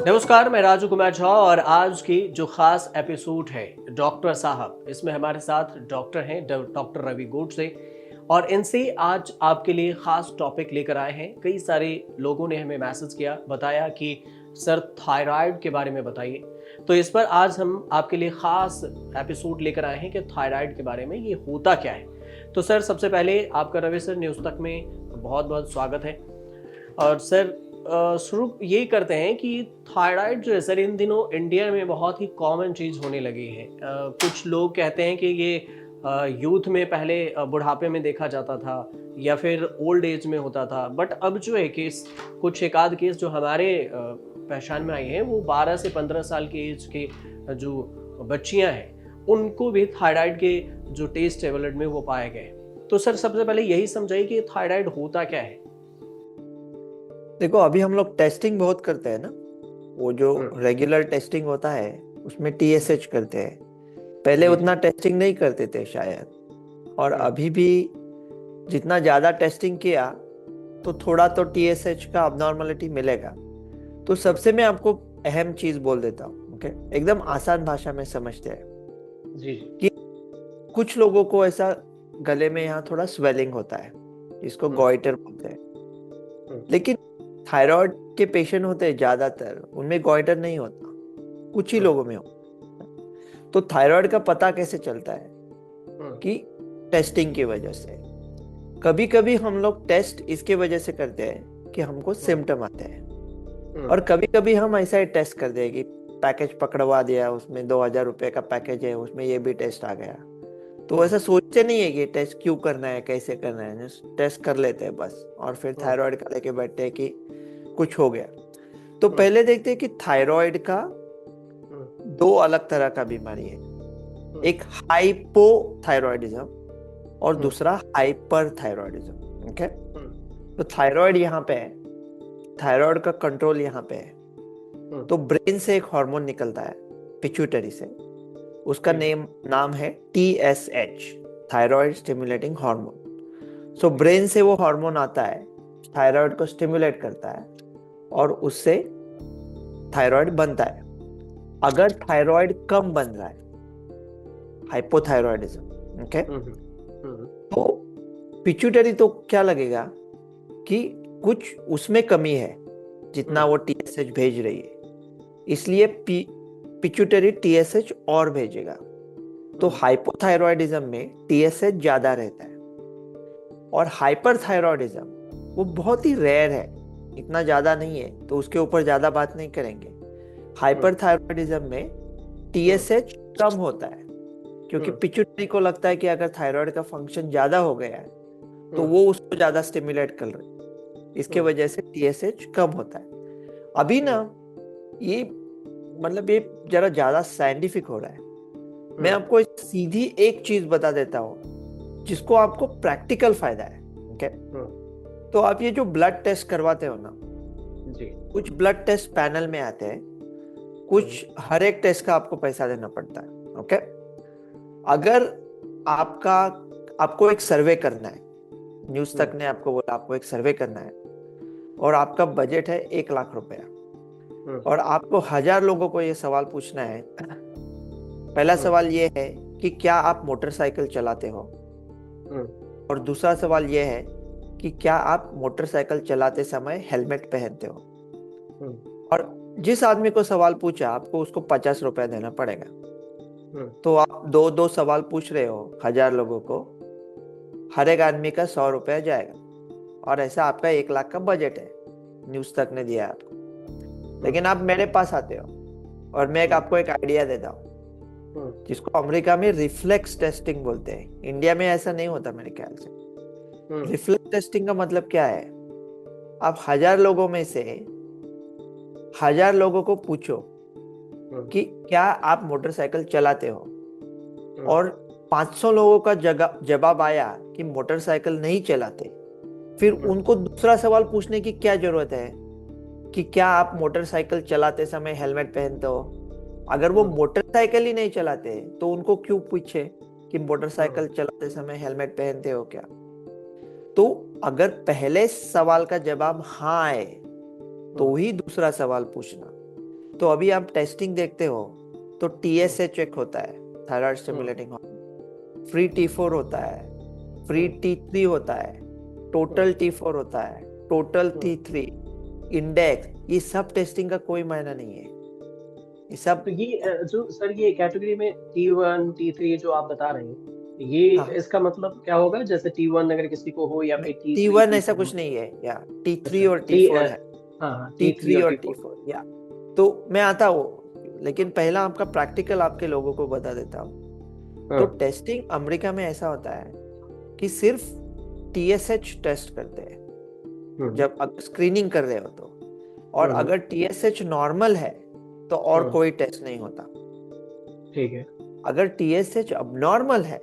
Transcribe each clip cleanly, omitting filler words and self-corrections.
नमस्कार, मैं राजू कुमार झा और आज की जो खास एपिसोड है डॉक्टर साहब, इसमें हमारे साथ डॉक्टर हैं डॉक्टर रवि गोडसे। और इनसे आज आपके लिए खास टॉपिक लेकर आए हैं। कई सारे लोगों ने हमें मैसेज किया, बताया कि सर थायराइड के बारे में बताइए। तो इस पर आज हम आपके लिए खास एपिसोड लेकर आए हैं कि थायराइड के बारे में ये होता क्या है। तो सर, सबसे पहले आपका रवि सर न्यूज़ तक में बहुत बहुत स्वागत है। और सर, शुरू ये करते हैं कि थायराइड जो है सर, इन दिनों इंडिया में बहुत ही कॉमन चीज़ होने लगी है। कुछ लोग कहते हैं कि ये यूथ में पहले बुढ़ापे में देखा जाता था या फिर ओल्ड एज में होता था, बट अब जो है केस, कुछ एक आध केस जो हमारे पहचान में आई हैं, वो 12 से 15 साल की एज के जो बच्चियां हैं उनको भी थायराइड के जो टेस्ट है ब्लड में वो पाए गए। तो सर, सबसे पहले यही समझाइए कि थायराइड होता क्या है। देखो, अभी हम लोग टेस्टिंग बहुत करते हैं ना। वो जो हम्म। रेगुलर टेस्टिंग होता है उसमें टीएसएच करते हैं। पहले जी जी। उतना टेस्टिंग नहीं करते थे शायद। और हम्म। अभी भी जितना ज्यादा टेस्टिंग किया तो थोड़ा तो टीएसएच का अबनॉर्मलिटी मिलेगा। तो हम्म। सबसे मैं आपको अहम चीज बोल देता हूँ, ओके? एकदम आसान भाषा में समझते हैं जी जी। कि कुछ लोगों को ऐसा गले में यहाँ थोड़ा स्वेलिंग होता है, जिसको हम्म। गॉइटर बोलते हैं। हम्म। लेकिन थायराइड के पेशेंट होते हैं ज्यादातर, उनमें गॉइटर नहीं होता, कुछ ही हम्म। लोगों में होता। तो थायराइड का पता कैसे चलता है? हम्म। कि टेस्टिंग की वजह से। कभी कभी हम लोग टेस्ट इसके वजह से करते हैं कि हमको हम्म। सिम्टम आते हैं। हम्म। और कभी कभी हम ऐसा ही टेस्ट कर दें कि पैकेज पकड़वा दिया, उसमें 2,000 रुपये का पैकेज है, उसमें ये भी टेस्ट आ गया। तो हम्म। ऐसा सोचते नहीं है कि टेस्ट क्यों करना है, कैसे करना है, टेस्ट कर लेते हैं बस। और फिर हम्म। थायराइड का लेके बैठते हैं कि कुछ हो गया। तो हम्म। पहले देखते हैं कि थायराइड का हम्म। दो अलग तरह का बीमारी है। हम्म। एक हाइपोथायरॉयडिज्म और हम्म। दूसरा हाइपर थायरॉयडिज्म। ओके? हम्म। तो थायराइड यहाँ पे है, थायराइड का कंट्रोल यहाँ पे है। हम्म। तो ब्रेन से एक हार्मोन निकलता है, पिट्यूटरी से। उसका जी जी। नाम है TSH, थायराइड स्टिमुलेटिंग हार्मोन। सो जी। ब्रेन से वो हार्मोन आता है, थायराइड को स्टिमुलेट करता है और उससे थायराइड बनता है। अगर थायराइड कम बन रहा है, हाइपोथायरॉयडिज्म, ओके, हम्म। हम्म। तो पिट्यूटरी तो क्या लगेगा कि कुछ उसमें कमी है, जितना हम्म। वो TSH भेज रही है, इसलिए पिट्यूटरी TSH और भेजेगा। तो हम्म। हाइपोथायरॉयडिज्म में TSH ज्यादा रहता है। और हाइपरथायरॉयडिज्म वो बहुत ही रेयर है, इतना ज्यादा नहीं है, तो उसके ऊपर ज्यादा बात नहीं करेंगे। हम्म। हाइपरथायरॉयडिज्म में हम्म। TSH कम होता है, क्योंकि हम्म। पिट्यूटरी को लगता है कि अगर थायराइड का फंक्शन ज्यादा हो गया है तो हम्म। वो उसको ज्यादा स्टिमुलेट कर रही है, इसके हम्म। वजह से TSH कम होता है। अभी ना हम्म। ये मतलब ये जरा ज्यादा साइंटिफिक हो रहा है। मैं हम्म। आपको सीधी एक चीज बता देता हूँ जिसको आपको प्रैक्टिकल फायदा है, ओके? हम्म। तो आप ये जो ब्लड टेस्ट करवाते हो ना, जी। कुछ ब्लड टेस्ट पैनल में आते हैं, हम्म। कुछ हर एक टेस्ट का आपको पैसा देना पड़ता है, ओके? अगर आपका आपको एक सर्वे करना है, न्यूज तक हम्म। ने आपको बोला आपको एक सर्वे करना है, और आपका बजट है 1 लाख रुपया, हम्म। और आपको 1,000 लोगों को ये सवाल पूछना है। पहला हम्म। सवाल ये है कि क्या आप मोटरसाइकिल चलाते हो? हम्म। और दूसरा सवाल ये है कि क्या आप मोटरसाइकिल चलाते समय हेलमेट पहनते हो? हम्म। और जिस आदमी को सवाल पूछा आपको उसको 50 रुपया देना पड़ेगा। हम्म। तो आप दो दो सवाल पूछ रहे हो 1,000 लोगों को, हर एक आदमी का 100 रुपया जाएगा। और ऐसा आपका 1 लाख का बजट है, न्यूज तक ने दिया आपको। हम्म। लेकिन आप मेरे पास आते हो और मैं हम्म। आपको एक आइडिया देता हूँ, हम्म। जिसको अमेरिका में रिफ्लेक्स टेस्टिंग बोलते हैं। इंडिया में ऐसा नहीं होता मेरे ख्याल से। हम्म। रिफ्लेक्स टेस्टिंग का मतलब क्या है? आप 1,000 लोगों में से 1,000 लोगों को पूछो हम्म। कि क्या आप मोटरसाइकिल चलाते हो, हम्म। और 500 लोगों का जवाब आया कि मोटरसाइकिल नहीं चलाते। फिर हम्म। उनको दूसरा सवाल पूछने की क्या जरूरत है कि क्या आप मोटरसाइकिल चलाते समय हेलमेट पहनते हो? अगर वो हम्म। मोटरसाइकिल ही नहीं चलाते तो उनको क्यों पूछे कि हम्म। मोटरसाइकिल चलाते समय हेलमेट पहनते हो क्या? तो अगर पहले सवाल का जवाब हाँ है हम्म। तो ही दूसरा सवाल पूछना। तो अभी आप टेस्टिंग देखते हो तो TSH एक होता है, thyroid stimulating hormone, free T4 होता है, फ्री T3 होता है, टोटल T4 होता है, टोटल T3, इंडेक्स, ये सब टेस्टिंग का कोई मायना नहीं है। ये सब तो ये जो सर ये कैटेगरी में T1 T3 जो आप बता रहे हैं, ये हाँ, इसका मतलब क्या होगा? जैसे T1 अगर किसी को हो या नहीं, फिर T3 T1 ऐसा T4 कुछ हो। नहीं है, या T3 अच्छा और टी T4 है, हाँ हाँ, T3 T3 और और T4। T4, या तो मैं आता हूँ, लेकिन पहला आपका प्रैक्टिकल आपके लोगों को बता देता हूँ। तो हाँ। टेस्टिंग अमेरिका में ऐसा होता है कि सिर्फ TSH टेस्ट करते हैं हम्म जब स्क्रीनिंग कर रहे हो तो, और हम्म अगर TSH नॉर्मल है तो और हम्म, कोई टेस्ट नहीं होता। ठीक है। अगर TSH अबनॉर्मल है,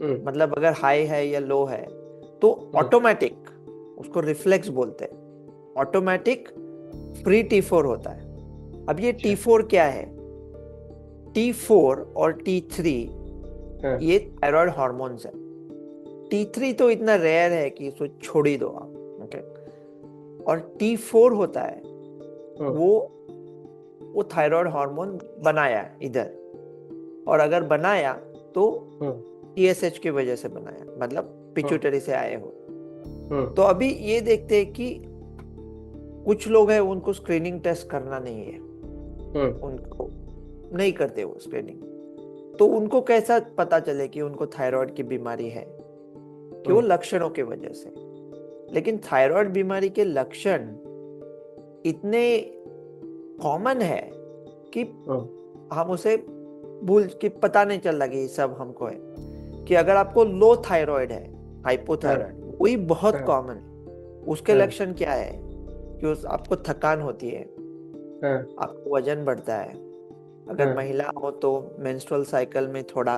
हम्म मतलब अगर हाई है या लो है, तो हम्म, ऑटोमेटिक, उसको रिफ्लेक्स बोलते हैं, ऑटोमेटिक फ्री T4 होता है। अब ये अच्छा। T4 क्या है? T4 और T3 हाँ ये थायराइड हार्मोन्स है। T3 तो इतना रेयर है कि इसको छोड़ ही दो आप, ओके। और T4 होता है, हम्म वो थायराइड हार्मोन बनाया इधर, और अगर बनाया तो हम्म TSH की वजह से बनाया, मतलब हम्म पिट्यूटरी से आए हो। हम्म तो अभी ये देखते हैं कि कुछ लोग हैं उनको स्क्रीनिंग टेस्ट करना नहीं है, हम्म उनको नहीं करते वो स्क्रीनिंग, तो उनको कैसा पता चले कि उनको थायराइड की बीमारी है? कि वो हम्म लक्षणों की वजह से। लेकिन थायराइड बीमारी के लक्षण इतने कॉमन है कि हम्म हम उसे भूल कि पता नहीं चल रहा कि ये सब हमको है। कि अगर आपको लो थायराइड है, हाँ हाइपोथायराइड, वही बहुत हाँ कॉमन है। उसके हाँ लक्षण क्या है? कि आपको थकान होती है, हाँ आपको वजन बढ़ता है, अगर हाँ महिला हो तो मेंस्ट्रुअल साइकिल में थोड़ा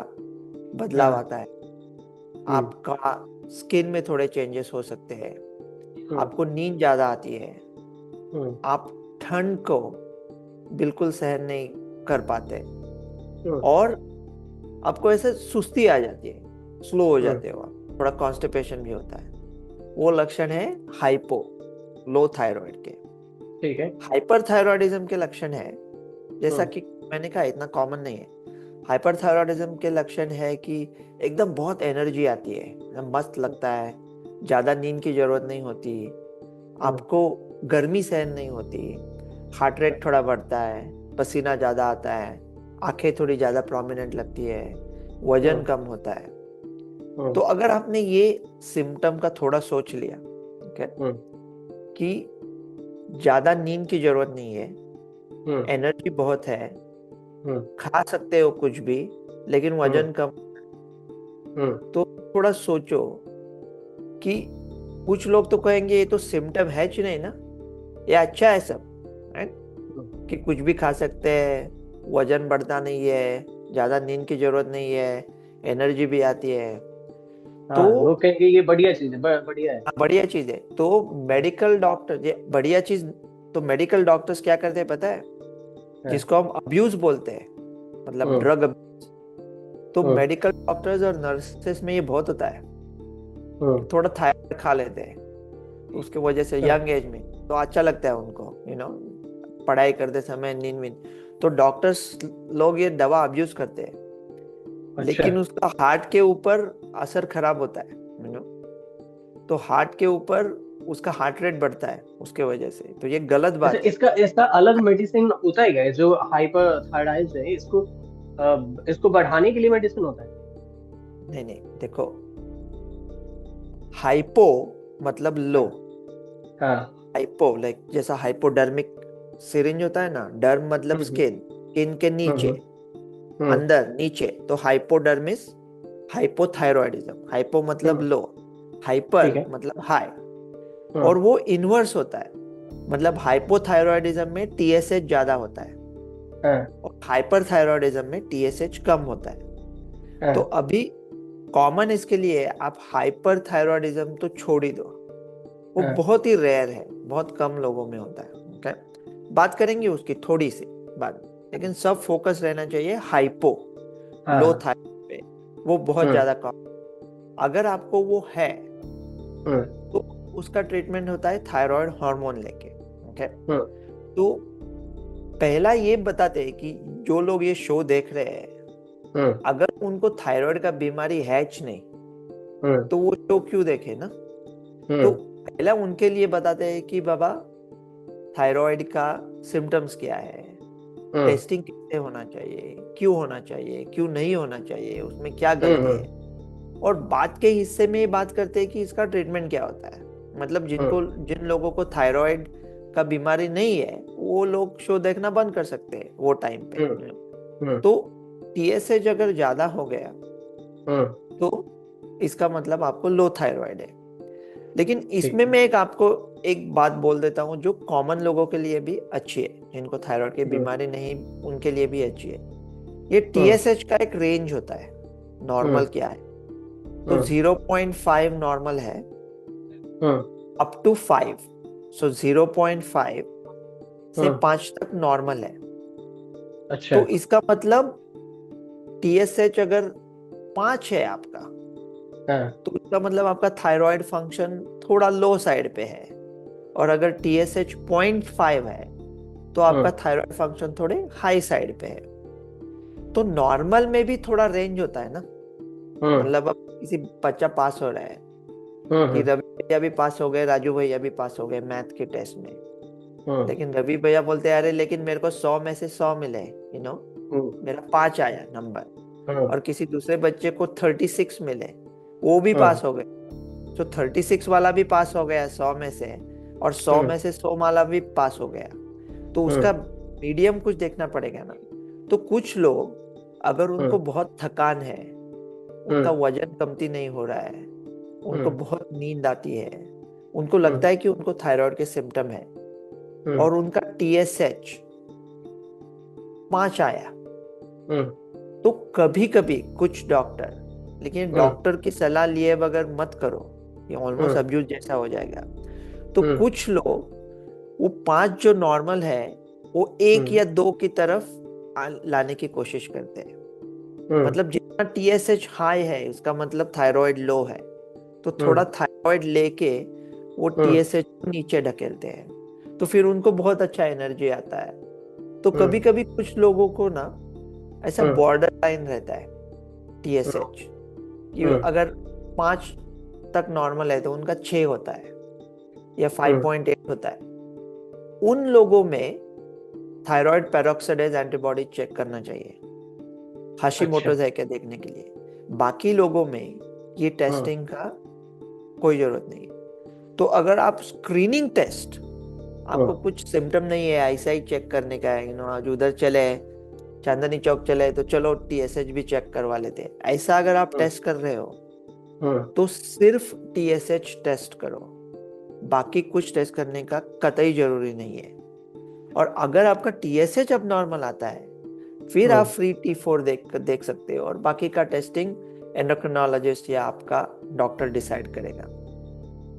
बदलाव हाँ, आता है, हम्म आपका स्किन में थोड़े चेंजेस हो सकते हैं, हम्म आपको नींद ज्यादा आती है, हम्म आप ठंड को बिल्कुल सहन नहीं कर पाते, हम्म और आपको ऐसे सुस्ती आ जाती है, स्लो हो हम्म, जाते हो आप, थोड़ा कॉन्स्टिपेशन भी होता है। वो लक्षण है हाइपो, लो थायराइड के। ठीक है। हाइपरथायरॉयडिज्म के लक्षण है, जैसा हम्म कि मैंने कहा इतना कॉमन नहीं है। हाइपरथायरॉयडिज्म के लक्षण है कि एकदम बहुत एनर्जी आती है, एकदम मस्त लगता है, ज्यादा नींद की जरूरत नहीं होती, हम्म आपको गर्मी सहन नहीं होती, हार्ट रेट थोड़ा बढ़ता है, पसीना ज्यादा आता है, आंखें थोड़ी ज्यादा प्रोमिनेंट लगती है, वजन हम्म कम होता है। तो हम्म अगर आपने ये सिम्टम का थोड़ा सोच लिया, ठीक है, हम्म कि ज्यादा नींद की जरूरत नहीं है, हम्म एनर्जी बहुत है, हम्म खा सकते हो कुछ भी, लेकिन हम्म वजन कम, हम्म तो थोड़ा सोचो कि कुछ लोग तो कहेंगे ये तो सिम्टम है कि नहीं ना, ये अच्छा है सब, right? हम्म, कि कुछ भी खा सकते हैं, वजन बढ़ता नहीं है, ज्यादा नींद की जरूरत नहीं है, एनर्जी भी आती है, तो हाँ, वो कहेंगे ये बढ़िया चीज है, बढ़िया है। बढ़िया चीज है। तो मेडिकल डॉक्टर, ये बढ़िया चीज, तो मेडिकल डॉक्टर्स क्या करते हैं पता है? हाँ, जिसको हम अब्यूज बोलते हैं, मतलब हम्म ड्रग, तो हम्म मेडिकल डॉक्टर्स और नर्सेस में ये बहुत होता है कि हम्म थोड़ा थायराइड खा लेते हैं, तो उसके वजह से हाँ, यंग एज में तो अच्छा लगता है उनको, पढ़ाई करते समय नींद वींद, तो डॉक्टर्स लोग ये दवा अब्यूज करते हैं, अच्छा लेकिन उसका हार्ट के ऊपर असर खराब होता है, तो हार्ट के ऊपर उसका हार्ट रेट बढ़ता है उसके वजह से, तो ये गलत अच्छा, बात है। इसका इसका अलग मेडिसिन होता है क्या? जो हाइपर थायराइड है, इसको बढ़ाने के लिए मेडिसिन होता है? नहीं नहीं, देखो, हाइपो मतलब लो, हाँ हाँ, हाइपो लाइक जैसा हाइपोडर्मिक सिरिंज होता है ना, डर्म मतलब हम्म स्किन, स्किन के नीचे, हम्म हम्म, अंदर नीचे, तो हाइपोडर्मिस, हाइपोथायरॉयडिज्म, हाइपो मतलब हम्म, लो, ठीक हाइपर है। मतलब हाई, और हम्म वो इनवर्स होता है, मतलब हाइपोथायरॉयडिज्म में TSH ज्यादा होता है, हाँ और हाइपरथायरॉयडिज्म में TSH कम होता है। तो हाँ अभी कॉमन इसके लिए आप हाइपरथायरॉयडिज्म तो छोड़ ही दो, वो हाँ बहुत ही रेयर है, बहुत कम लोगों में होता है, ओके। बात करेंगे उसकी थोड़ी सी बात, लेकिन सब फोकस रहना चाहिए हाइपो, लो हाँ, थायराइड पे, वो बहुत हम्म ज्यादा कम। अगर आपको वो है हम्म तो उसका ट्रीटमेंट होता है थायराइड हार्मोन लेके, ओके। हम्म तो पहला ये बताते हैं कि जो लोग ये शो देख रहे हैं, अगर उनको थायराइड का बीमारी है नहीं तो वो शो क्यों देखे ना। तो पहला उनके लिए बताते हैं कि बाबा थायराइड का सिम्टम्स क्या है, टेस्टिंग कैसे होना चाहिए, क्यों होना चाहिए, क्यों नहीं होना चाहिए, उसमें क्या गलती है। और बात के हिस्से में ये बात करते हैं कि इसका ट्रीटमेंट क्या होता है। मतलब जिन लोगों को थायराइड का बीमारी नहीं है वो लोग शो देखना बंद कर सकते हैं वो टाइम पे। तो टीएसएच अगर ज्यादा हो गया तो इसका मतलब आपको लो थायराइड है। लेकिन इसमें मैं आपको एक बात बोल देता हूँ जो कॉमन लोगों के लिए भी अच्छी है, जिनको थायराइड की बीमारी नहीं उनके लिए भी अच्छी है। ये टीएसएच का एक रेंज होता है। नॉर्मल क्या है, तो 0.5 नॉर्मल है अप टू 5। सो 0.5 से 5 तक नॉर्मल है। अच्छा। तो इसका मतलब टीएसएच अगर 5 है आपका, तो इसका मतलब आपका थायराइड फंक्शन थोड़ा लो साइड पे है। और अगर टीएसएच 0.5 है तो आपका थायराइड फंक्शन थोड़े हाई साइड पे है। तो नॉर्मल में भी थोड़ा रेंज होता है ना। मतलब अब किसी बच्चा पास हो रहा है कि रवि भैया भी पास हो गए, राजू भैया भी पास हो गए मैथ के टेस्ट में, लेकिन रवि भैया बोलते हैं अरे लेकिन मेरे को 100 में से 100 मिले, मेरा 5 आया नंबर। और किसी दूसरे बच्चे को 36 मिले, वो भी पास हो गए। तो 36 वाला भी पास हो गया 100 में से, और 100 में से 100 वाला भी पास हो गया। तो उसका मीडियम कुछ देखना पड़ेगा ना। तो कुछ लोग अगर उनको बहुत थकान है, उनका वजन कमती नहीं हो रहा है, उनको बहुत नींद आती है, उनको लगता है कि उनको थायराइड के सिम्टम है, और उनका टीएसएच 5 आया, तो कभी कभी कुछ डॉक्टर, लेकिन डॉक्टर की सलाह लिए बगैर मत करो, ये ऑलमोस्ट अब्यूज जैसा हो जाएगा। तो कुछ लोग वो 5 जो नॉर्मल है वो 1 या 2 की तरफ लाने की कोशिश करते हैं। मतलब जितना टीएसएच हाई है उसका मतलब थायराइड लो है, तो थोड़ा थायराइड लेके वो टीएसएच नीचे ढकेलते हैं, तो फिर उनको बहुत अच्छा एनर्जी आता है। तो कभी कभी कुछ लोगों को ना ऐसा बॉर्डर लाइन रहता है टीएसएच कि अगर 5 तक नॉर्मल है तो उनका 6 होता है या 5.8 होता है। उन लोगों में थायराइड पेरोक्साइडेज एंटीबॉडी चेक करना चाहिए, हाशिमोटोज है क्या देखने के लिए। बाकी लोगों में ये टेस्टिंग का कोई जरूरत नहीं। तो अगर आप स्क्रीनिंग टेस्ट, आपको कुछ सिम्टम नहीं है, ऐसा ही चेक करने का है, आज उधर चले चांदनी चौक चले तो चलो टीएसएच भी चेक करवा लेते हैं, ऐसा अगर आप टेस्ट कर रहे हो तो सिर्फ टीएसएच टेस्ट करो, बाकी कुछ टेस्ट करने का कतई जरूरी नहीं है। और अगर आपका टीएसएच अब नॉर्मल आता है फिर आप फ्री T4 देख सकते हो, और बाकी का टेस्टिंग एंडोक्रिनोलॉजिस्ट या आपका डॉक्टर डिसाइड करेगा।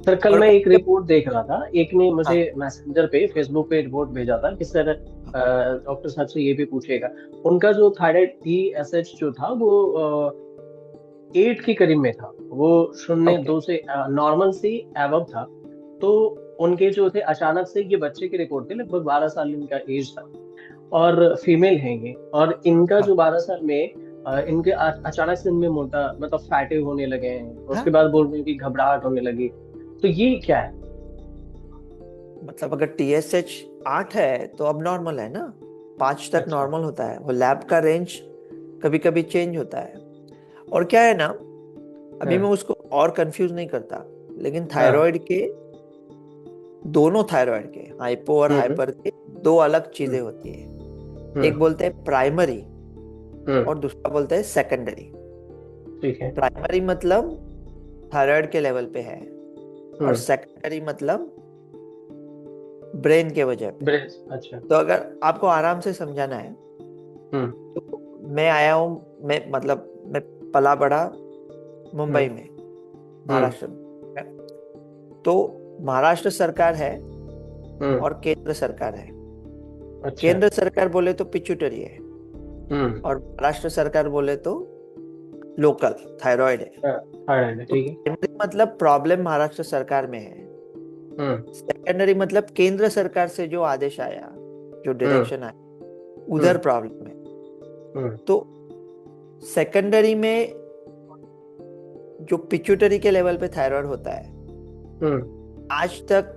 सर कल और मैं एक रिपोर्ट देख रहा था, एक ने मुझे हाँ, मैसेंजर पे फेसबुक पे रिपोर्ट भेजा था कि सर डॉक्टर साहब से ये भी पूछेगा। उनका जो थायराइड टीएसएच जो था वो 8 के करीब में था, वो 0.2 से नॉर्मल से एवब था। तो उनके जो थे अचानक से, ये बच्चे की रिपोर्ट थी, लगभग 12 साल इनका एज था और फीमेल है ये, और इनका जो 12 साल में इनके अचानक से इनमें मोटा मतलब फैटे होने लगे हैं, उसके बाद बोल रहे हैं कि घबराहट होने लगी। तो ये क्या है? मतलब अगर टीएसएच 8 है तो अब नॉर्मल है ना, 5 तक अच्छा। नॉर्मल होता है। वो लैब का रेंज कभी कभी चेंज होता है। और क्या है ना, अभी मैं उसको और कंफ्यूज नहीं करता, लेकिन थायराइड के, दोनों थायराइड के, हाइपो और हाइपर के, 2 अलग चीजें होती है। एक बोलते हैं प्राइमरी और दूसरा बोलते हैं सेकेंडरी। ठीक है। प्राइमरी मतलब थायराइड के लेवल पे है, और सेकेंडरी मतलब ब्रेन के वजह पे। अच्छा। तो अगर आपको आराम से समझाना है तो मैं आया हूँ, मैं पला बड़ा मुंबई में, महाराष्ट्र में। तो महाराष्ट्र सरकार है और केंद्र सरकार है। अच्छा। केंद्र सरकार बोले तो पिट्यूटरी है, और महाराष्ट्र सरकार बोले तो लोकल थायराइड है। थायराइड है, तो ठीक है। प्राइमरी मतलब प्रॉब्लम महाराष्ट्र सरकार में है, सेकेंडरी मतलब केंद्र सरकार से जो आदेश आया, जो डायरेक्शन आया, उधर प्रॉब्लम है। हम्म, तो सेकेंडरी में जो पिट्यूटरी के लेवल पे थायराइड होता है, हम्म, आज तक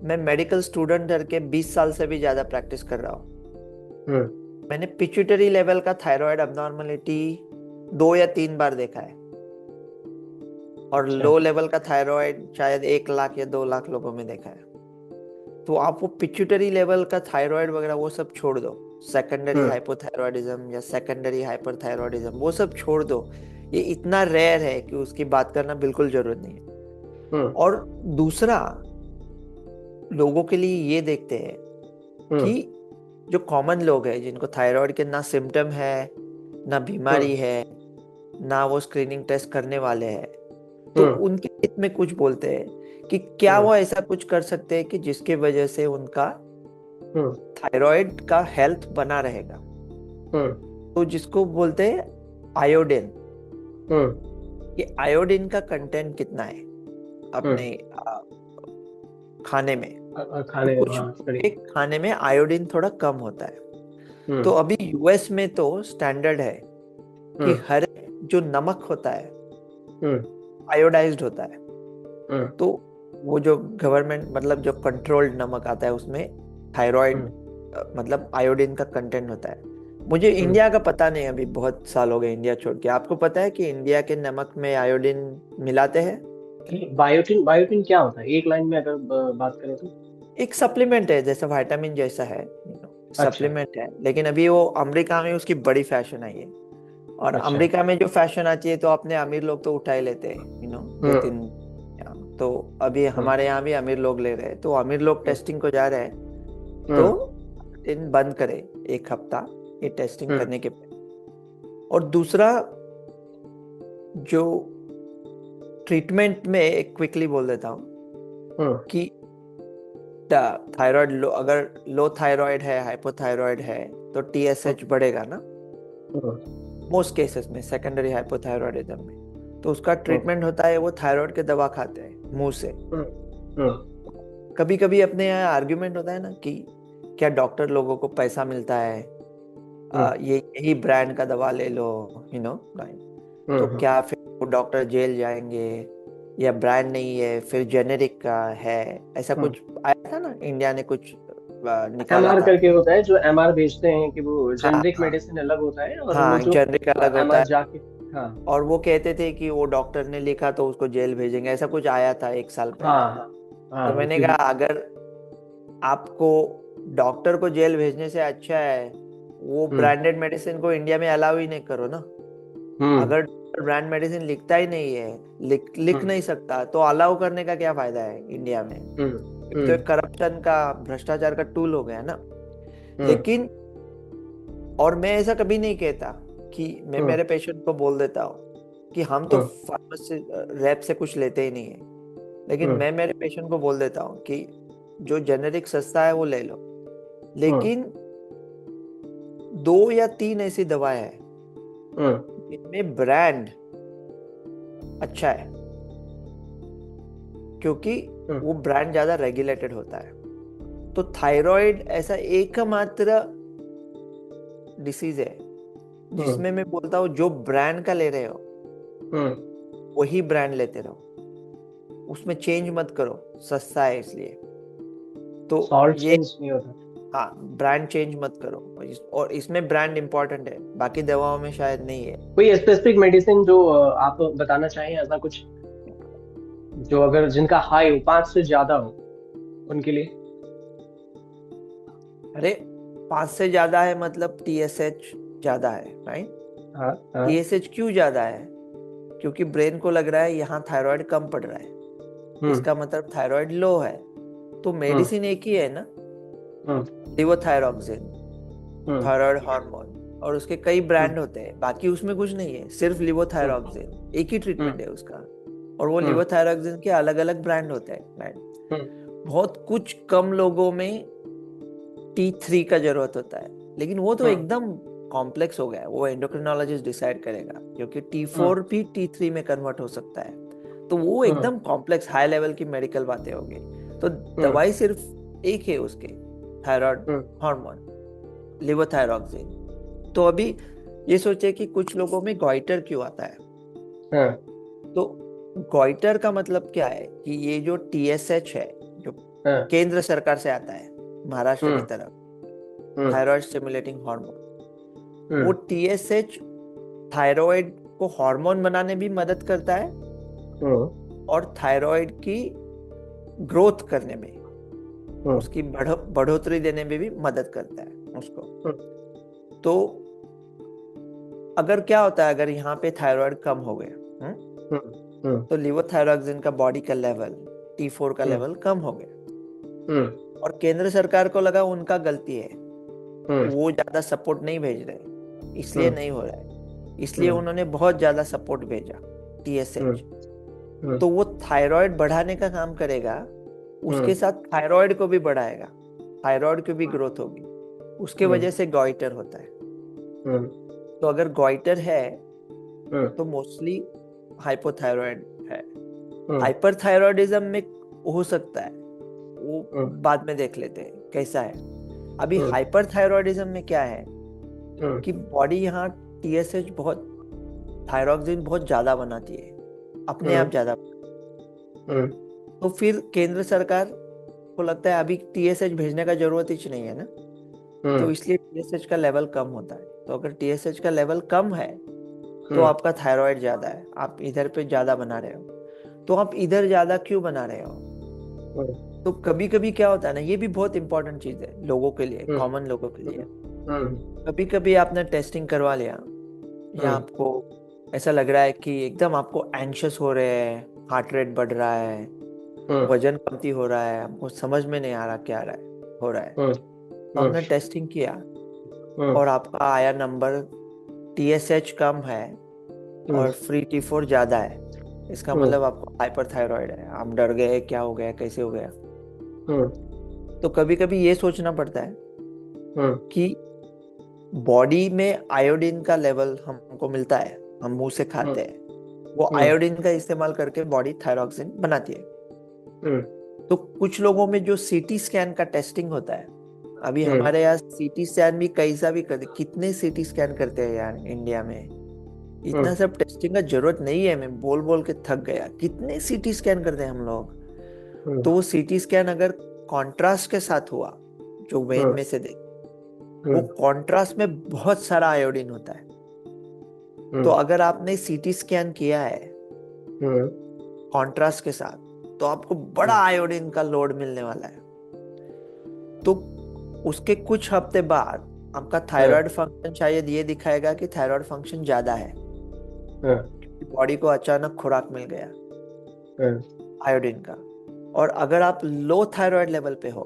मैं मेडिकल स्टूडेंट डर के 20 साल से भी ज्यादा प्रैक्टिस कर रहा हूँ, हम्म, मैंने पिट्यूटरी लेवल का थायराइड अबनॉर्मलिटी 2 या 3 बार देखा है, और अच्छा, लो लेवल का थायराइड शायद 1 लाख या 2 लाख लोगों में देखा है। तो आप वो पिट्यूटरी लेवल का थायराइड वगैरह वो सब छोड़ दो, सेकेंडरी हम्म, हाइपोथायरॉयडिज्म या सेकेंडरी हाइपरथायरॉयडिज्म वो सब छोड़ दो, ये इतना रेयर है कि उसकी बात करना बिल्कुल जरूरत नहीं है। हम्म, और दूसरा, लोगों के लिए ये देखते हैं कि हम्म, जो कॉमन लोग हैं जिनको थायराइड के ना सिम्टम है ना बीमारी हम्म, है ना वो स्क्रीनिंग टेस्ट करने वाले हैं, तो हम्म, उनके हित में कुछ बोलते हैं कि क्या हम्म, वो ऐसा कुछ कर सकते हैं कि जिसके वजह से उनका हम्म, थायराइड का हेल्थ बना रहेगा। हम्म, तो जिसको बोलते हैं आयोडीन, हम्म, ये आयोडीन का कंटेंट कितना है अपने खाने में। तो खाने, कुछ हाँ सही, एक खाने में आयोडीन थोड़ा कम होता है। तो हम्म, अभी यूएस में तो स्टैंडर्ड है कि हम्म, हर एक जो नमक होता है हम्म, आयोडाइज्ड होता है। हम्म, तो वो जो गवर्नमेंट मतलब जो कंट्रोल्ड नमक आता है उसमें थायराइड हम्म, मतलब आयोडीन का कंटेंट होता है। मुझे हम्म। इंडिया का पता नहीं, अभी बहुत साल हो गए इंडिया छोड़ के। आपको पता है कि इंडिया के नमक में आयोडीन मिलाते हैं? बायोटिन, बायोटिन क्या होता है, एक लाइन में अगर बात करें तो? एक सप्लीमेंट है, जैसा विटामिन जैसा है, अच्छा, सप्लीमेंट है। लेकिन अभी वो अमेरिका में उसकी बड़ी फैशन आई है, और अच्छा, अमेरिका में जो फैशन आती है तो अपने अमीर लोग तो उठा ही लेते हैं, 2-3। हम्म, तो अभी हम्म, हमारे यहाँ भी अमीर लोग ले रहे हैं, तो अमीर लोग हम्म, टेस्टिंग को जा रहे हैं। तो हम्म, इन बंद करे 1 हफ्ता ये टेस्टिंग हम्म, करने के बाद। और दूसरा, जो ट्रीटमेंट में एक क्विकली बोल देता हूँ हम्म, कि थायराइड लो, अगर लो थायराइड है हाइपोथायरॉइड है तो टीएसएच बढ़ेगा ना, हम्म, मोस्ट केसेस में सेकेंडरी हाइपोथायरॉयडिज्म में। तो उसका हम्म, ट्रीटमेंट होता है वो थायराइड के दवा खाते हैं मुंह से। हम्म, हम्म, कभी कभी अपने यहाँ आर्ग्यूमेंट होता है ना कि क्या डॉक्टर लोगों को पैसा मिलता है, हम्म, ये यही ब्रांड का दवा ले लो, तो हम्म, क्या फिर वो डॉक्टर जेल जाएंगे, या ब्रांड नहीं है फिर जेनेरिक का है, ऐसा हम्म। कुछ आया था ना, इंडिया ने कुछ निकाला एमआर था। करके होता है, जो एमआर बेचते हैं कि वो हाँ जेनरिक हाँ मेडिसिन अलग होता है, और वो हाँ, जो जेनेरिक अलग होता एमआर है। जाके, हाँ, और वो कहते थे कि वो डॉक्टर ने लिखा तो उसको जेल भेजेंगे, ऐसा कुछ आया था 1 साल हाँ, पहले। हाँ, तो हाँ, मैंने कहा क्योंकि, अगर आपको डॉक्टर को जेल भेजने से अच्छा है वो हम्म, ब्रांडेड मेडिसिन को इंडिया में अलाउ ही नहीं करो ना। हम्म, अगर ब्रांड मेडिसिन लिखता ही नहीं है, लिख हम्म, नहीं सकता, तो अलाउ करने का क्या फायदा है इंडिया में? हम्म, एक तो एक करप्शन का, भ्रष्टाचार का टूल हो गया ना। हम्म, लेकिन और मैं ऐसा कभी नहीं कहता कि मैं हम्म, मेरे पेशेंट को बोल देता हूँ कि हम तो हम्म, फार्मेसी रैप से कुछ लेते ही नहीं है। लेकिन हम्म, मैं मेरे पेशेंट को बोल देता हूँ कि जो जेनेरिक सस्ता है वो ले लो, हम्म, लेकिन 2 या 3 ऐसी दवाएं हैं हम्म, जिनमें ब्रांड अच्छा है, क्योंकि हम्म, वो ब्रांड ज्यादा रेगुलेटेड होता है। तो थायराइड ऐसा एकमात्र डिसीज है हम्म, जिसमें मैं बोलता हूँ जो ब्रांड का ले रहे हो हम्म। वही ब्रांड लेते रहो, उसमें चेंज मत करो, सस्ता है इसलिए। तो सॉल्ट ये, चेंज नहीं होता? हाँ, ब्रांड चेंज मत करो। और इसमें ब्रांड इंपॉर्टेंट है, बाकी दवाओं में शायद नहीं है। कोई स्पेसिफिक मेडिसिन जो आप बताना चाहें, ऐसा कुछ जो अगर जिनका हाई हो, 5 से ज्यादा हो, उनके लिए? अरे 5 से ज्यादा है मतलब टीएसएच ज्यादा है, राइट? हाँ, हाँ, टीएसएच क्यों ज्यादा है? क्योंकि ब्रेन को लग रहा है यहाँ थायराइड कम पड़ रहा है, हम्म, इसका मतलब थायराइड लो है। तो हम्म, मेडिसिन एक ही है ना, हम्म, लिवोथायरॉक्सिन, हम्म, थायराइड हार्मोन, और उसके कई हम्म, ब्रांड होते हैं, बाकी उसमें कुछ नहीं है, सिर्फ हम्म, लिवोथायरॉक्सिन एक ही हम्म, ट्रीटमेंट है उसका। और वो हम्म, लिवोथायरॉक्सिन के अलग अलग ब्रांड होते हैं, हम्म, बहुत कुछ कम लोगों में T3 का जरूरत होता है, लेकिन वो तो हम्म, एकदम कॉम्प्लेक्स हो गया है, वो एंडोक्रिनोलॉजिस्ट डिसाइड करेगा, क्योंकि हम्म, T4 भी T3 में कन्वर्ट हो सकता है। तो वो हम्म, एकदम कॉम्प्लेक्स हाई लेवल की मेडिकल बातें होगी। तो हम्म, दवाई सिर्फ एक है उसके, थायराइड हम्म, हार्मोन। लिवोथायरॉक्सिन। तो अभी ये सोचे कि कुछ लोगों में गॉइटर क्यों आता है। हाँ, तो गॉइटर का मतलब क्या है कि ये जो TSH है, जो हाँ, केंद्र सरकार से आता है महाराष्ट्र की तरफ, थायराइड स्टिमुलेटिंग हार्मोन, वो TSH थायराइड को हार्मोन बनाने भी मदद करता है और थायराइड की ग्रोथ करने में, उसकी बढ़ोतरी देने में भी मदद करता है उसको। तो अगर क्या होता है, अगर यहाँ पे थायराइड कम हो गया, तो लिवोथायरॉक्सिन का बॉडी का लेवल, T4 का लेवल कम हो गया, और केंद्र सरकार को लगा उनका गलती है, वो ज्यादा सपोर्ट नहीं भेज रहे, इसलिए नहीं हो रहा है, इसलिए उन्होंने बहुत ज्यादा सपोर्ट भेजा TSH। तो वो थायराइड बढ़ाने का काम करेगा, उसके साथ थायराइड को भी बढ़ाएगा, थायराइड की भी ग्रोथ होगी, उसके वजह से गॉइटर होता है। तो अगर गॉइटर है तो मोस्टली हाइपोथायराइड है। हाइपरथायरॉयडिज्म में हो सकता है, वो बाद में देख लेते हैं कैसा है। अभी हाइपरथायरॉयडिज्म में क्या है कि बॉडी यहाँ TSH बहुत, थायरॉक्सिन बहुत ज्यादा बनाती है, अपने आप ज्यादा। तो फिर केंद्र सरकार को लगता है अभी TSH भेजने का जरूरत ही नहीं है ना, तो इसलिए TSH का लेवल कम होता है। तो अगर TSH का लेवल कम है तो आपका थायराइड ज्यादा है, आप इधर पे ज्यादा बना रहे हो, तो आप इधर ज्यादा क्यों बना रहे हो। तो कभी कभी क्या होता है ना, ये भी बहुत इंपॉर्टेंट चीज है लोगों के लिए, कॉमन लोगों के लिए। कभी कभी आपने टेस्टिंग करवा लिया या आपको ऐसा लग रहा है कि एकदम आपको एंग्शियस हो रहे हैं, हार्ट रेट बढ़ रहा है, वजन कमती हो रहा है, आपको समझ में नहीं आ रहा क्या हो रहा है। तो आपने टेस्टिंग किया और आपका आया नंबर TSH कम है और फ्री T4 ज्यादा है, इसका मतलब आपको हाइपरथायरॉइड है। आप डर गए, क्या हो गया, कैसे हो गया। तो कभी कभी ये सोचना पड़ता है कि बॉडी में आयोडीन का लेवल हमको मिलता है, हम मुंह से खाते हैं, वो आयोडीन का इस्तेमाल करके बॉडी थायरॉक्सिन बनाती है। तो कुछ लोगों में जो CT स्कैन का टेस्टिंग होता है, अभी हमारे यहाँ CT स्कैन भी कैसा भी करते, कितने CT स्कैन करते हैं यार इंडिया में, इतना सब टेस्टिंग का जरूरत नहीं है। मैं बोल बोल के थक गया, कितने CT स्कैन करते हैं हम लोग। तो वो CT स्कैन अगर कॉन्ट्रास्ट के साथ हुआ, जो वेन में से देख, वो कॉन्ट्रास्ट में बहुत सारा आयोडीन होता है। तो अगर आपने CT स्कैन किया है कॉन्ट्रास्ट के साथ, तो आपको बड़ा आयोडीन का लोड मिलने वाला है। तो उसके कुछ हफ्ते बाद आपका थायराइड फंक्शन शायद ये दिखाएगा कि थायराइड फंक्शन ज्यादा है, बॉडी को अचानक खुराक मिल गया आयोडीन का। और अगर आप लो थायराइड लेवल पे हो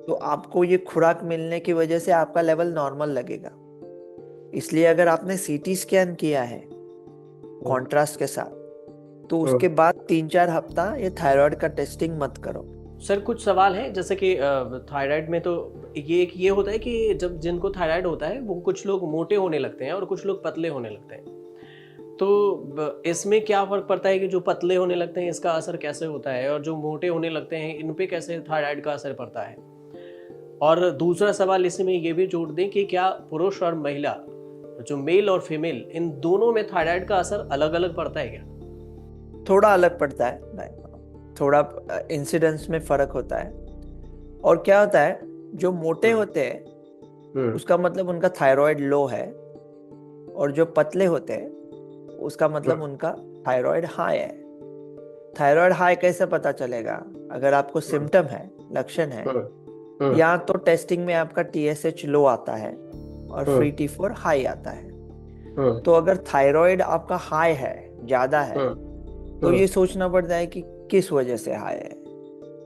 तो आपको ये खुराक मिलने की वजह से आपका लेवल नॉर्मल लगेगा। इसलिए अगर आपने CT स्कैन किया है कॉन्ट्रास्ट के साथ, तो उसके बाद 3-4 हफ्ता ये थायराइड का टेस्टिंग मत करो। सर कुछ सवाल है, जैसे कि थायराइड में तो ये होता है कि जब जिनको थायराइड होता है वो कुछ लोग मोटे होने लगते हैं और कुछ लोग पतले होने लगते हैं। तो इसमें क्या फर्क पड़ता है कि जो पतले होने लगते हैं इसका असर कैसे होता है, और जो मोटे होने लगते हैं इन पे कैसे थायराइड का असर पड़ता है। और दूसरा सवाल इसमें ये भी जोड़ दें कि क्या पुरुष और महिला, जो मेल और फीमेल, इन दोनों में थायराइड का असर अलग अलग पड़ता है क्या? थोड़ा अलग पड़ता है, थोड़ा इंसिडेंस में फर्क होता है। और क्या होता है, जो मोटे होते हैं उसका मतलब उनका थायराइड लो है, और जो पतले होते हैं उसका मतलब उनका थायराइड हाई है। थायराइड हाई कैसे पता चलेगा? अगर आपको सिम्टम है, लक्षण है, या तो टेस्टिंग में आपका TSH लो आता है और फ्री T4 हाई आता है। तो अगर थायराइड आपका हाई है, ज्यादा है, तो ये सोचना पड़ता है कि किस वजह से हाई है,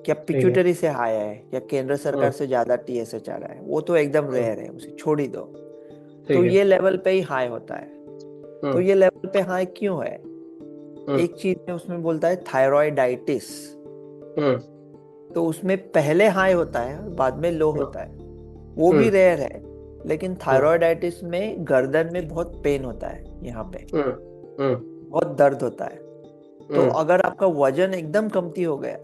क्या पिट्यूटरी से हाई है या केंद्र सरकार से ज्यादा TSH आ रहा है। वो तो एकदम रेयर है, उसे छोड़ ही दो। तो ये लेवल पे ही हाई होता है। तो ये लेवल पे हाई क्यों है? एक चीज में उसमें बोलता है थायराइडाइटिस, तो उसमें पहले हाई होता है और बाद में लो होता है, वो भी रेयर है। लेकिन थायराइडाइटिस में गर्दन में बहुत पेन होता है, यहाँ पे बहुत दर्द होता है। तो अगर आपका वजन एकदम कमती हो गया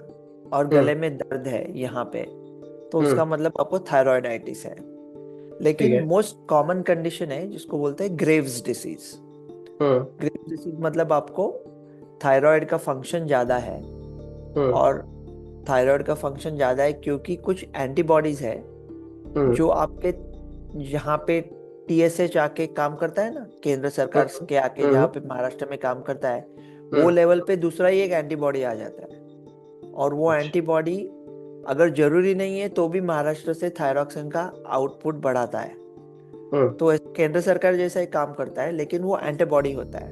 और गले में दर्द है यहाँ पे, तो उसका मतलब आपको थायराइडाइटिस है। ठीक लेकिन है। मोस्ट कॉमन कंडीशन है जिसको बोलते हैं ग्रेव्स डिसीज। ग्रेव्स डिसीज मतलब आपको थायराइड का फंक्शन ज्यादा है, और थायराइड का फंक्शन ज्यादा है क्योंकि कुछ एंटीबॉडीज है जो आपके यहाँ पे टीएसएच आके काम करता है ना, केंद्र सरकार के आके जहाँ पे महाराष्ट्र में काम करता है, वो लेवल पे दूसरा ही एक एंटीबॉडी आ जाता है। और वो अच्छा। एंटीबॉडी अगर जरूरी नहीं है तो भी महाराष्ट्र से थायरॉक्सिन का आउटपुट बढ़ाता है। तो केंद्र सरकार जैसा ही काम करता है, लेकिन वो एंटीबॉडी होता है,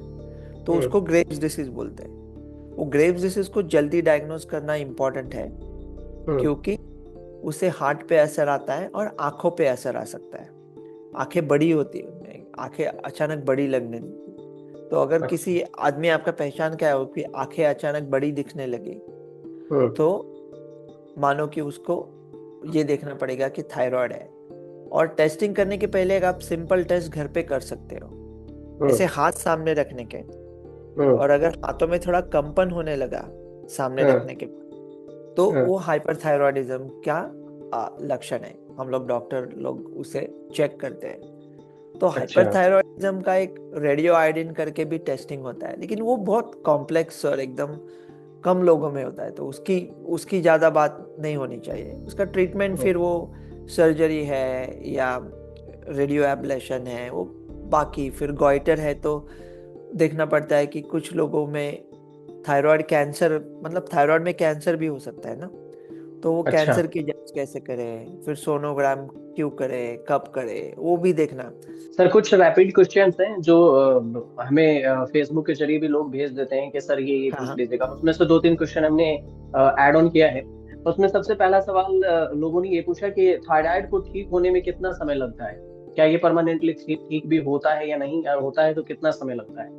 तो उसको ग्रेव्स डिसीज बोलते हैं। वो ग्रेव्स डिसीज को जल्दी डायग्नोज करना इम्पोर्टेंट है क्योंकि उसे हार्ट पे असर आता है और आंखों पे असर आ सकता है। आंखें बड़ी होती है, आंखें अचानक बड़ी लगने लगती। तो अगर किसी आदमी आपका पहचान क्या है कि आंखें अचानक बड़ी दिखने लगी, तो मानो कि उसको ये देखना पड़ेगा कि थायराइड है। और टेस्टिंग करने के पहले आप सिंपल टेस्ट घर पे कर सकते हो, ऐसे हाथ सामने रखने के, और अगर हाथों में थोड़ा कंपन होने लगा सामने रखने के, तो वो हाइपरथायरॉयडिज्म का लक्षण है। हम लोग डॉक्टर लोग उसे चेक करते हैं। तो हाइपरथायरॉयडिज्म का एक रेडियो आयोडीन करके भी टेस्टिंग होता है, लेकिन वो बहुत कॉम्प्लेक्स और एकदम कम लोगों में होता है, तो उसकी ज्यादा बात नहीं होनी चाहिए। उसका ट्रीटमेंट फिर वो सर्जरी है या रेडियो एब्लेशन है, वो बाकी फिर गॉइटर है तो देखना पड़ता है कि कुछ लोगों में थायराइड कैंसर, मतलब थायराइड में कैंसर भी हो सकता है ना, तो वो कैंसर की जांच कैसे करें, फिर सोनोग्राम क्यों करें, कब करें, वो भी देखना। सर कुछ रैपिड क्वेश्चंस हैं जो हमें फेसबुक के जरिए भी लोग भेज देते हैं कि सर ये हाँ पूछ हाँ लीजिएगा। उसमें से 2-3 क्वेश्चन हमने ऐड ऑन किया है। उसमें सबसे पहला सवाल लोगों ने ये पूछा कि थायराइड को ठीक होने में कितना समय लगता है? क्या ये परमानेंटली ठीक भी होता है या नहीं? अगर होता है तो कितना समय लगता है?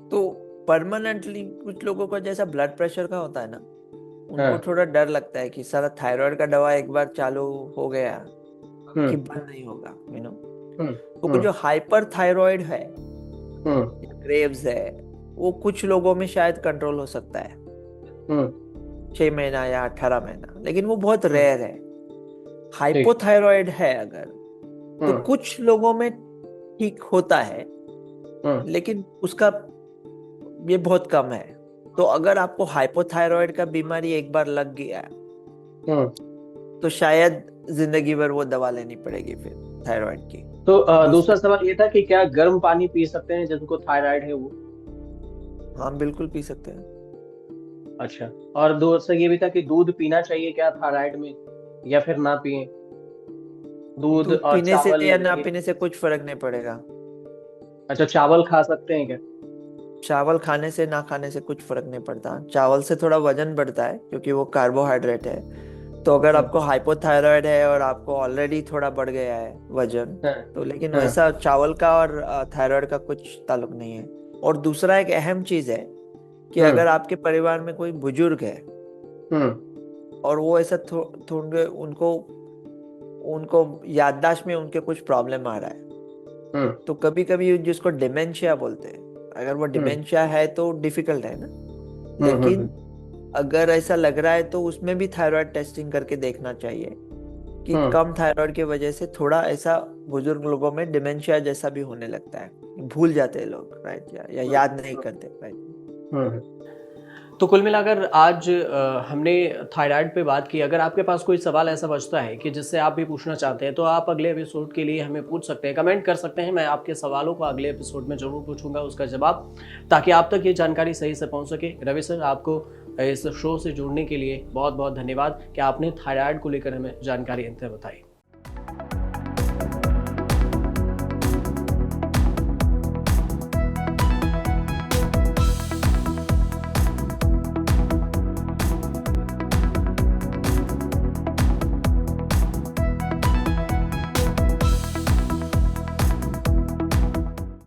तो परमानेंटली कुछ लोगों का जैसा ब्लड प्रेशर का होता है ना, उनको हाँ। थोड़ा डर लगता है कि सारा थायराइड का दवा एक बार चालू हो गया कि बंद नहीं होगा, तो जो हाइपर थायराइड है, ग्रेव्स है, वो कुछ लोगों में शायद कंट्रोल हो सकता है 6 महीना या 18 महीना, लेकिन वो बहुत रेयर है। हाइपोथायराइड है अगर, तो कुछ लोगों में ठीक होता है, लेकिन उसका ये बहुत कम है। तो अगर आपको हाइपोथायराइड का बीमारी एक बार लग गया तो शायद जिंदगी भर वो दवा लेनी पड़ेगी फिर थायराइड की। तो दूसरा सवाल ये था कि क्या गर्म पानी पी सकते हैं जिनको थायराइड है वो? हाँ बिल्कुल पी सकते हैं। अच्छा। और दूसरा ये भी था कि दूध पीना चाहिए क्या थायराइड में, या फिर ना पिए? दूध दूध और पीने से चावल या ना ये। पीने से कुछ फर्क नहीं पड़ेगा। अच्छा, चावल खा सकते हैं क्या? चावल खाने से ना खाने से कुछ फर्क नहीं पड़ता। चावल से थोड़ा वजन बढ़ता है क्योंकि वो कार्बोहाइड्रेट है। तो अगर आपको हाइपोथायराइड है और आपको ऑलरेडी थोड़ा बढ़ गया है वजन, तो लेकिन वैसा चावल का और थायराइड का कुछ ताल्लुक नहीं है। और दूसरा एक अहम चीज है कि अगर आपके परिवार में कोई बुजुर्ग है और वो ऐसा थोड़े उनको उनको याददाश्त में उनके कुछ प्रॉब्लम आ रहा है, तो कभी कभी जिसको डिमेंशिया बोलते हैं, अगर वो डिमेंशिया है तो डिफिकल्ट है ना, लेकिन अगर ऐसा लग रहा है तो उसमें भी थायराइड टेस्टिंग करके देखना चाहिए कि कम थायराइड की वजह से थोड़ा ऐसा बुजुर्ग लोगों में डिमेंशिया जैसा भी होने लगता है, भूल जाते हैं लोग, राइट, या याद नहीं करते, राइट। तो कुल मिलाकर आज हमने थायराइड पे बात की। अगर आपके पास कोई सवाल ऐसा बचता है कि जिससे आप भी पूछना चाहते हैं, तो आप अगले एपिसोड के लिए हमें पूछ सकते हैं, कमेंट कर सकते हैं। मैं आपके सवालों को अगले एपिसोड में जरूर पूछूंगा उसका जवाब, ताकि आप तक ये जानकारी सही से पहुंच सके। रवि सर, आपको इस शो से जुड़ने के लिए बहुत बहुत धन्यवाद कि आपने थायराइड को लेकर हमें जानकारी बताई।